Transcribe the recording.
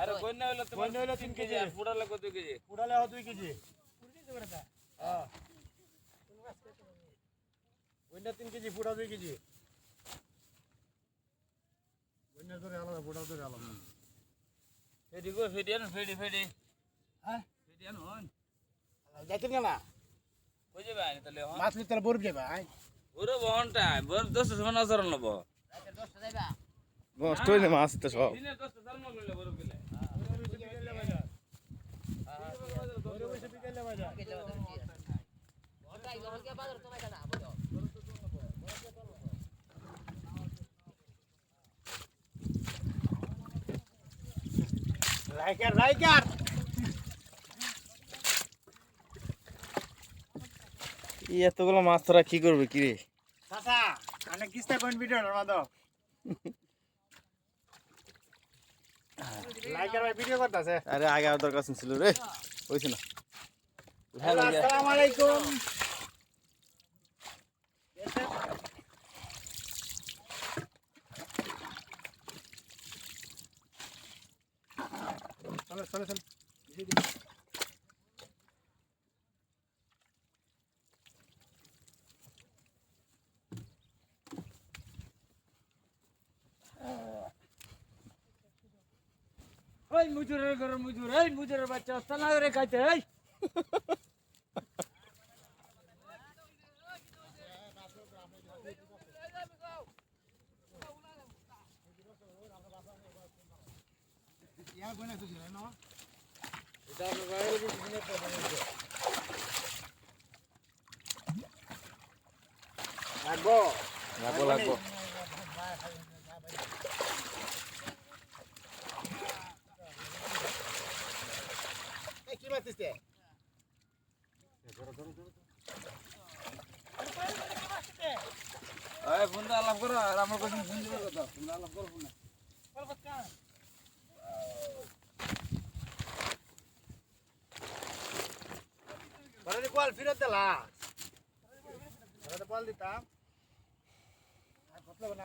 আরে কইনা হইলো তো কইনা হইলো 3 কেজি আর পুড়ালে কত কেজি পুড়ালে 2 কেজি হ্যাঁ কইনা 3 কেজি পুড়া 2 কেজি কইনা ধরে আলাদা পুড়া ধরে আলাদা ফেডি গো ফেডিয়ান ফেডি হ্যাঁ ফেডিয়ান হন যাইতেন না কই যাবে আনি তাহলে হন মাছ লিটার বরফ যাবে ওরে বহনটা বর 10 সময় নজর নব রাতের 10টা যাইবা নষ্ট হইলে মাছ তো সব দিনে 10 ধর্ম করলে বড় গেলে ওটাই হলকে বাজার তোমায় জানা বুঝো রাইকার এতগুলো মাছ তোরা কি করবে কি রে চাচা অনেক কিস্তা কোন ভিডিও মাদো লাইকার ভাই ভিডিও করতেছে আরে আগে আর দরকার ছিল রে হইছে না আসসালামু আলাইকুম চলো ওই মুজুরের ঘর মুজুর এই মুজুরের বাচ্চা তানা করে খাইতে এই ইয়া কোনা তো না এটা বাইরে দিনে পড়ে লাগবো কি মাতিছে এই বন্ধু আলাপ করো আর আমার কাছে ফোন দিবে কথা তোমরা আলাপ করো না বড় কল ফিরত দিলা বড় কল দিতাম আর কত না